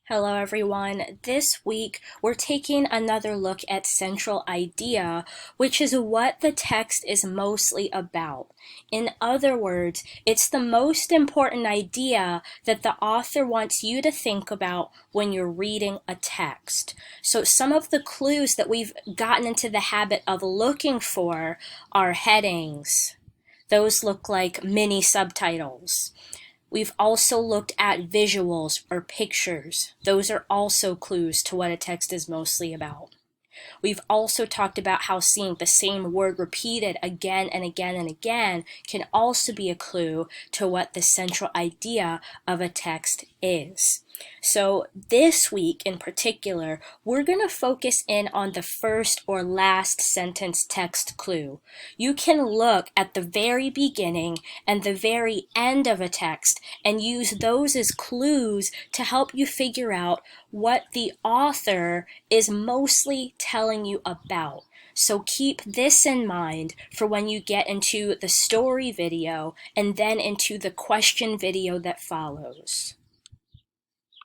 Hello, everyone. This week, we're taking another look at central idea, which is what the text is mostly about. In other words, it's the most important idea that the author wants you to think about when you're reading a text. So some of the clues that we've gotten into the habit of looking for are headings. Those look like mini subtitles. We've also looked at visuals or pictures. Those are also clues to what a text is mostly about. We've also talked about how seeing the same word repeated again and again and again can also be a clue to what the central idea of a text is. So this week in particular, we're going to focus in on the first or last sentence text clue. You can look at the very beginning and the very end of a text and use those as clues to help you figure out what the author is mostly telling you about. So keep this in mind for when you get into the story video and then into the question video that follows.